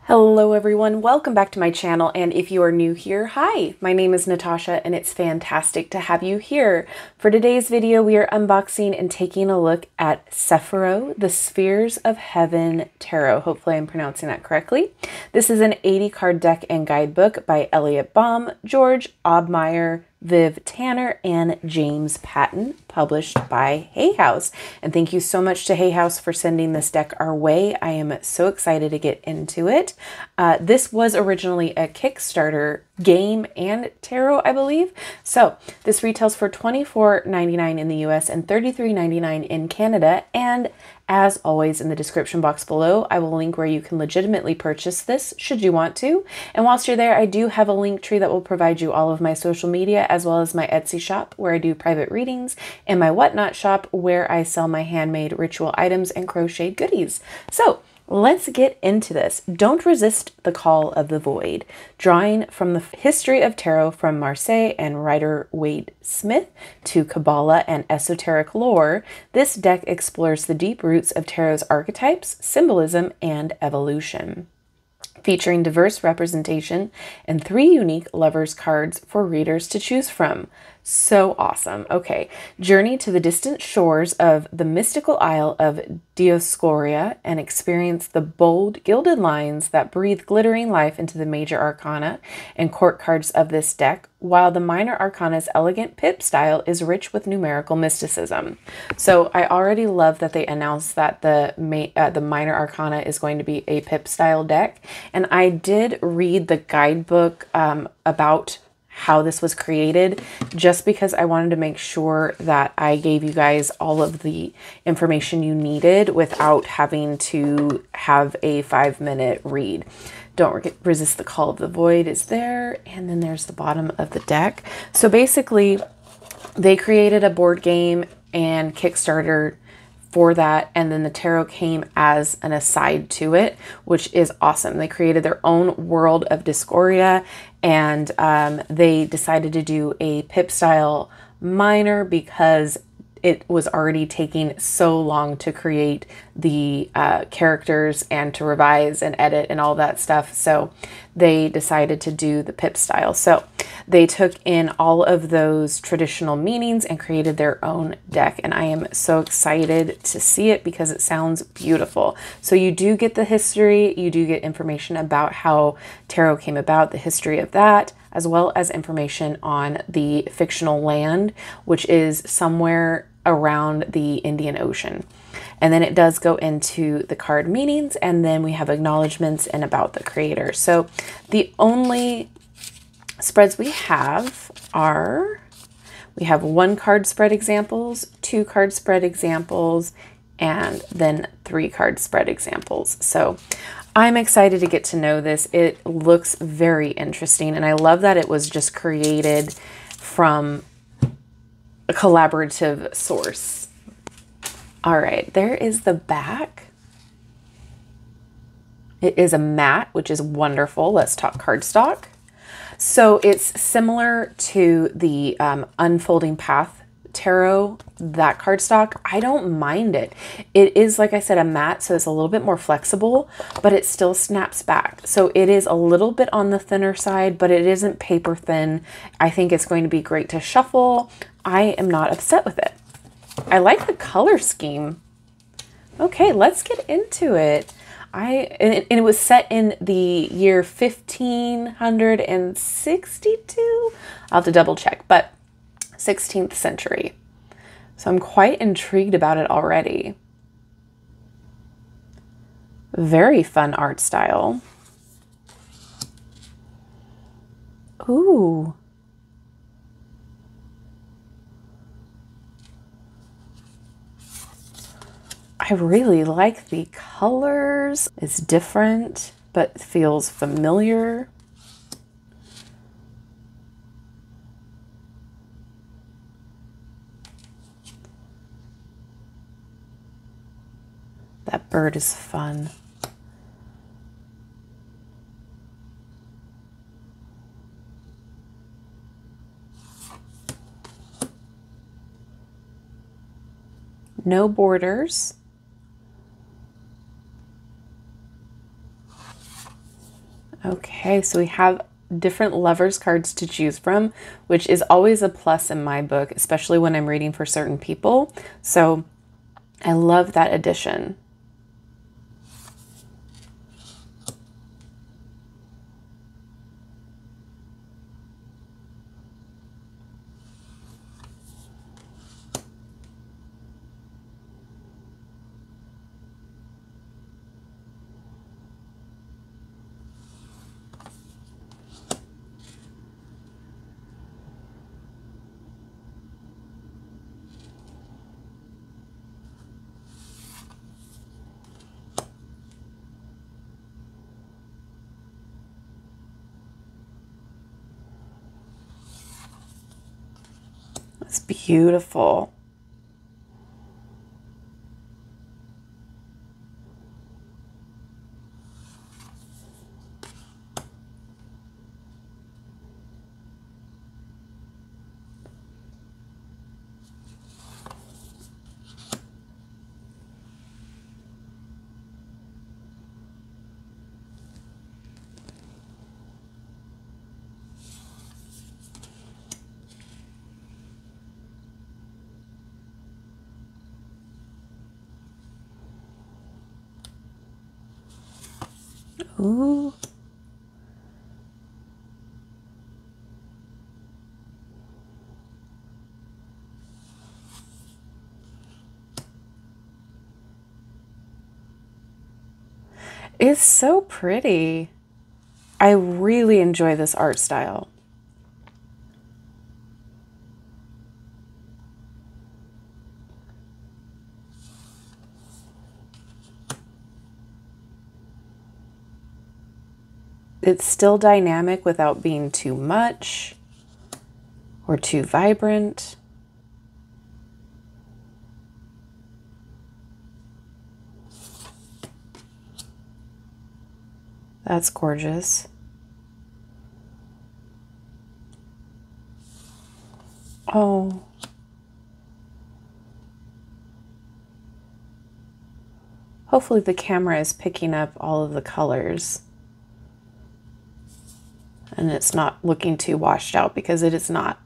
Hello everyone, welcome back to my channel, and if you are new here, hi, my name is Natasha and it's fantastic to have you here. For today's video, we are unboxing and taking a look at Sefirot, the Spheres of Heaven Tarot. Hopefully I'm pronouncing that correctly. This is an 80 card deck and guidebook by Eliot Baum, Georg Hobmeier, Viv Tanner, and James Patton, published by Hay House. And thank you so much to Hay House for sending this deck our way. I am so excited to get into it. This was originally a Kickstarter game and tarot, I believe. So this retails for $24.99 in the US and $33.99 in Canada. And as always, in the description box below, I will link where you can legitimately purchase this should you want to. And whilst you're there, I do have a link tree that will provide you all of my social media, as well as my Etsy shop where I do private readings, and my Whatnot shop where I sell my handmade ritual items and crocheted goodies. So let's get into this. Don't resist the call of the void. Drawing from the history of tarot from Marseille and Rider Waite Smith to Kabbalah and esoteric lore, this deck explores the deep roots of tarot's archetypes, symbolism, and evolution. Featuring diverse representation and 3 unique lovers cards for readers to choose from. So awesome. Okay, journey to the distant shores of the mystical isle of Dioscoria and experience the bold gilded lines that breathe glittering life into the major arcana and court cards of this deck, while the minor arcana's elegant pip style is rich with numerical mysticism. So I already love that they announced that the minor arcana is going to be a pip style deck. And I did read the guidebook about how this was created, just because I wanted to make sure that I gave you guys all of the information you needed without having to have a 5-minute read. Don't resist the call of the void is there, and then there's the bottom of the deck. So basically, they created a board game and Kickstarter for that, and then the tarot came as an aside to it, which is awesome. They created their own world of Discoria, and they decided to do a pip style minor because it was already taking so long to create the characters and to revise and edit and all that stuff. So they decided to do the pip style. So they took in all of those traditional meanings and created their own deck. And I am so excited to see it because it sounds beautiful. So you do get the history, you do get information about how tarot came about, the history of that, as well as information on the fictional land, which is somewhere around the Indian Ocean. And then it does go into the card meanings, and then we have acknowledgments and about the creator. So the only spreads we have are, we have 1 card spread examples, 2 card spread examples, and then 3 card spread examples. So I'm excited to get to know this. It looks very interesting, and I love that it was just created from a collaborative source. All right, there is the back. It is a matte, which is wonderful. Let's talk cardstock. So it's similar to the Unfolding Path Tarot, that cardstock. I don't mind it. It is, like I said, a matte, so it's a little bit more flexible, but it still snaps back. So it is a little bit on the thinner side, but it isn't paper thin. I think it's going to be great to shuffle. I am not upset with it. I like the color scheme. Okay, let's get into it. And it was set in the year 1562. I'll have to double check, but 16th century. So I'm quite intrigued about it already. Very fun art style. Ooh. I really like the colors. It's different, but feels familiar. That bird is fun. No borders. Okay, so we have different lovers cards to choose from, which is always a plus in my book, especially when I'm reading for certain people. So I love that addition. It's beautiful. Ooh. It's so pretty. I really enjoy this art style. It's still dynamic without being too much or too vibrant. That's gorgeous. Oh. Hopefully the camera is picking up all of the colors and it's not looking too washed out, because it is not.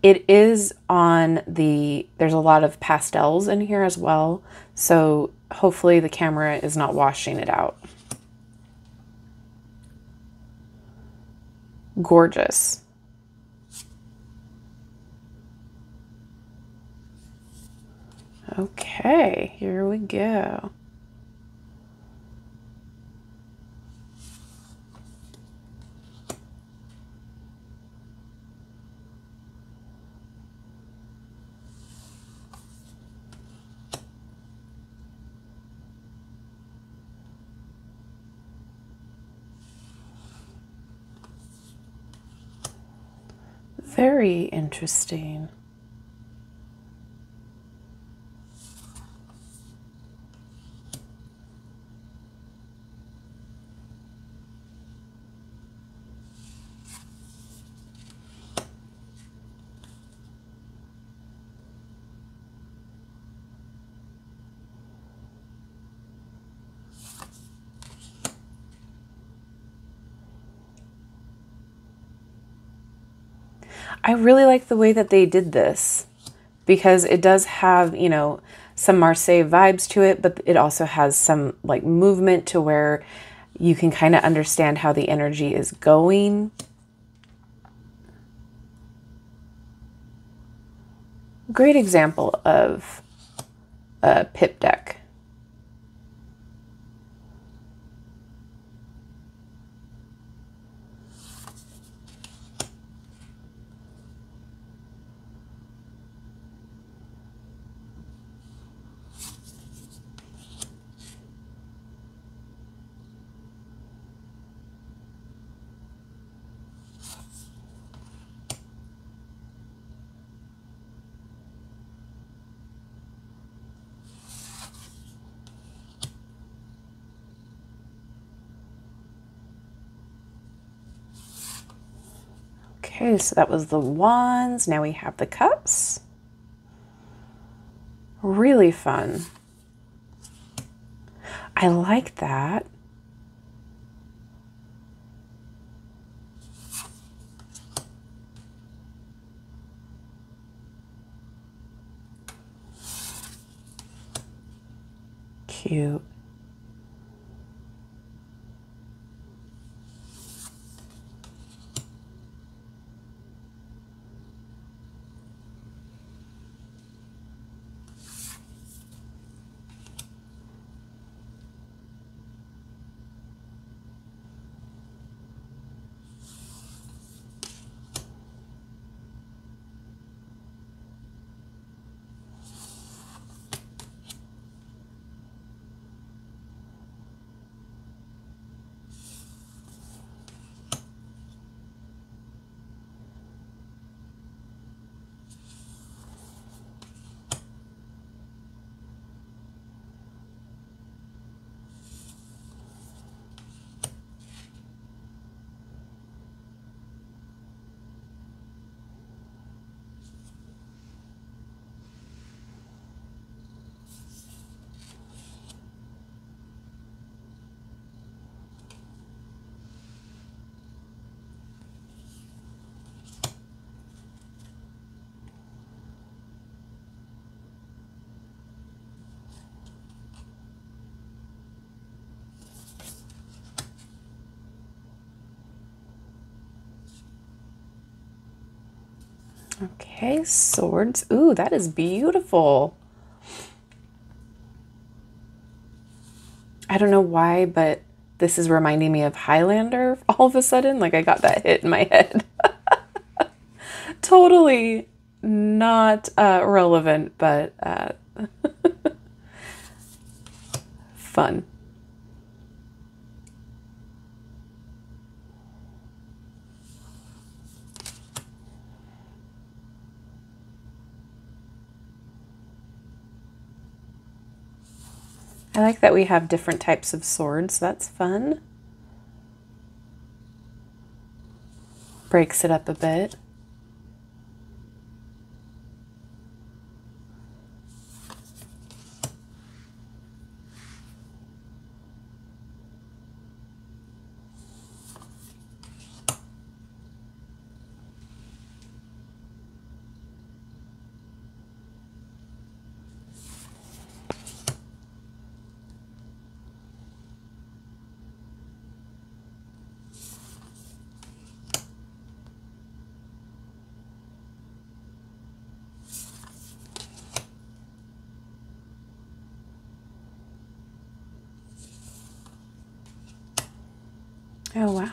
It is on the, there's a lot of pastels in here as well, so hopefully the camera is not washing it out. Gorgeous. Okay, here we go. Very interesting. I really like the way that they did this, because it does have, you know, some Marseille vibes to it, but it also has some like movement to where you can kind of understand how the energy is going. Great example of a pip deck. Okay, so that was the wands. Now we have the cups. Really fun. I like that. cute. Okay, swords. Ooh, that is beautiful. I don't know why, but this is reminding me of Highlander all of a sudden. Like I got that hit in my head. Totally not relevant, but fun. I like that we have different types of swords. That's fun. Breaks it up a bit. Oh, wow.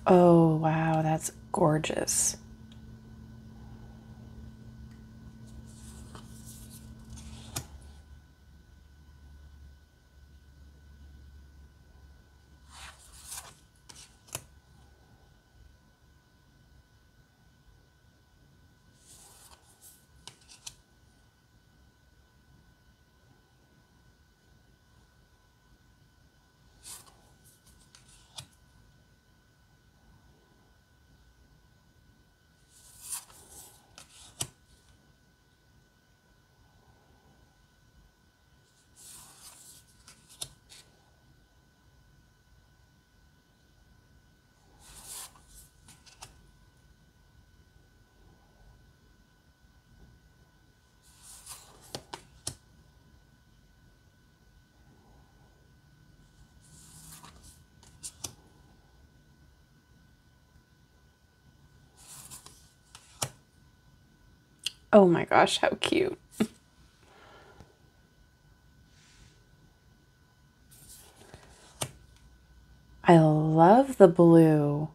Oh, wow, that's gorgeous. Oh my gosh, how cute. I love the blue.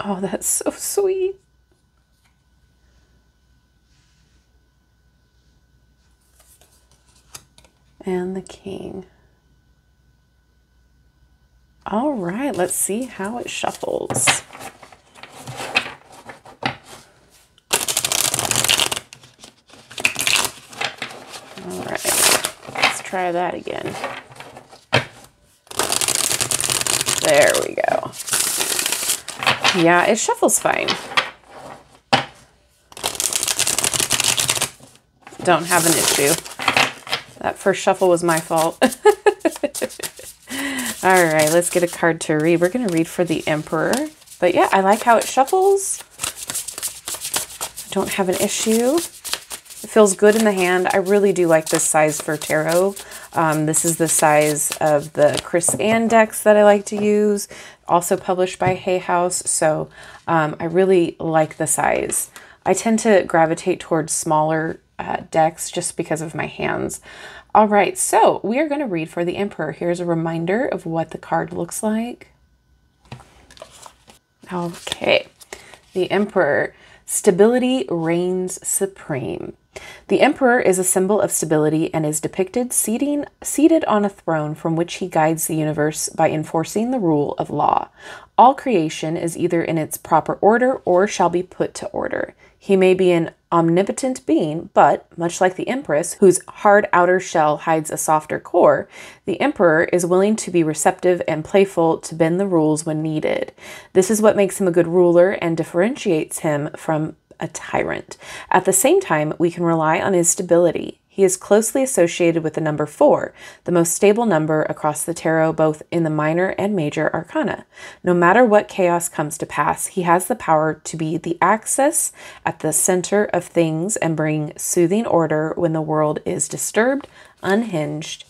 Oh, that's so sweet. And the king. All right, let's see how it shuffles. All right, let's try that again. There we go. Yeah, it shuffles fine. Don't have an issue. That first shuffle was my fault. All right, let's get a card to read. We're going to read for the Emperor. But yeah, I like how it shuffles. I don't have an issue. It feels good in the hand. I really do like this size for tarot. This is the size of the Chris Ann decks that I like to use. Also published by Hay House. So I really like the size. I tend to gravitate towards smaller decks just because of my hands. All right, so we are going to read for the Emperor. Here's a reminder of what the card looks like. Okay, the Emperor. Stability reigns supreme. The Emperor is a symbol of stability and is depicted seated on a throne from which he guides the universe by enforcing the rule of law. All creation is either in its proper order or shall be put to order. He may be an omnipotent being, but, much like the Empress, whose hard outer shell hides a softer core, the Emperor is willing to be receptive and playful to bend the rules when needed. This is what makes him a good ruler and differentiates him from a tyrant. At the same time, we can rely on his stability. He is closely associated with the number 4, the most stable number across the tarot, both in the minor and major arcana. No matter what chaos comes to pass, he has the power to be the axis at the center of things and bring soothing order when the world is disturbed, unhinged,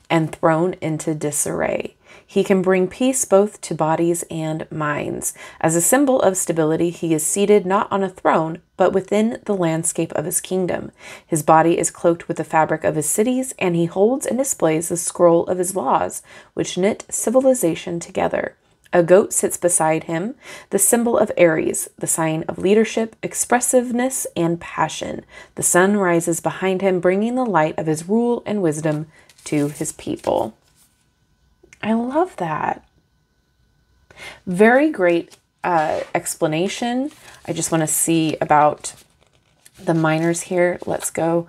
and thrown into disarray. He can bring peace both to bodies and minds. As a symbol of stability, he is seated not on a throne, but within the landscape of his kingdom. His body is cloaked with the fabric of his cities, and he holds and displays the scroll of his laws, which knit civilization together. A goat sits beside him, the symbol of Aries, the sign of leadership, expressiveness, and passion. The sun rises behind him, bringing the light of his rule and wisdom to his people. I love that. Very great explanation. I just want to see about the minors here. Let's go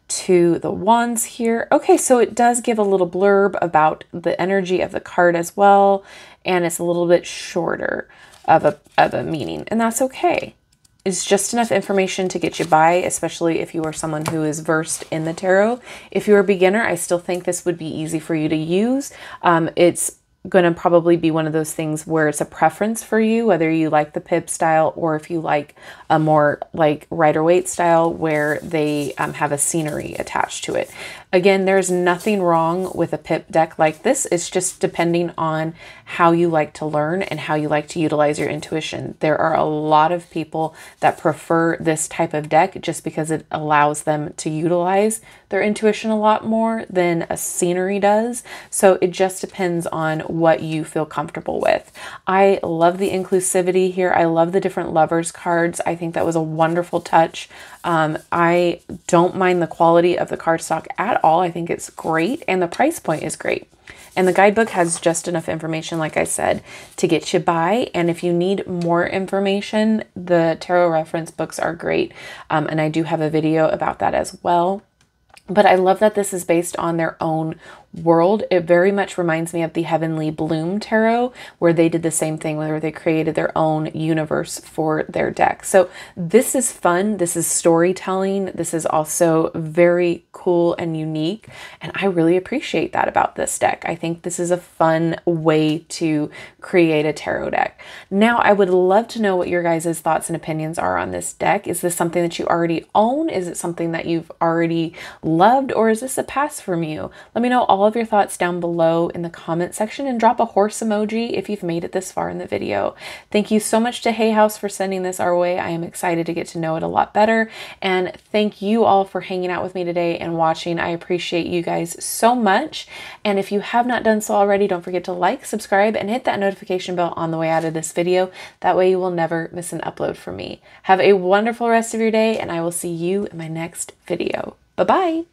to the wands here. Okay, so it does give a little blurb about the energy of the card as well, and it's a little bit shorter of a meaning, and that's okay. It's just enough information to get you by, especially if you are someone who is versed in the tarot. If you're a beginner, I still think this would be easy for you to use. It's going to probably be one of those things where it's a preference for you, whether you like the pip style or if you like a more like Rider-Waite style where they have a scenery attached to it. Again, there's nothing wrong with a pip deck like this. It's just depending on how you like to learn and how you like to utilize your intuition. There are a lot of people that prefer this type of deck just because it allows them to utilize their intuition a lot more than a scenery does. So it just depends on what you feel comfortable with. I love the inclusivity here. I love the different lovers cards. I think that was a wonderful touch. I don't mind the quality of the cardstock at all. I think it's great, and the price point is great. And the guidebook has just enough information, like I said, to get you by. And if you need more information, the tarot reference books are great. And I do have a video about that as well. But I love that this is based on their own world. It very much reminds me of the Heavenly Bloom Tarot, where they did the same thing, where they created their own universe for their deck. So this is fun. This is storytelling. This is also very cool and unique. And I really appreciate that about this deck. I think this is a fun way to create a tarot deck. Now, I would love to know what your guys' thoughts and opinions are on this deck. Is this something that you already own? Is it something that you've already loved? Or is this a pass from you? Let me know all of your thoughts down below in the comment section, and drop a horse emoji if you've made it this far in the video. Thank you so much to Hay House for sending this our way. I am excited to get to know it a lot better. And thank you all for hanging out with me today and watching. I appreciate you guys so much. And if you have not done so already, don't forget to like, subscribe, and hit that notification bell on the way out of this video. That way you will never miss an upload from me. Have a wonderful rest of your day, and I will see you in my next video. Bye-bye.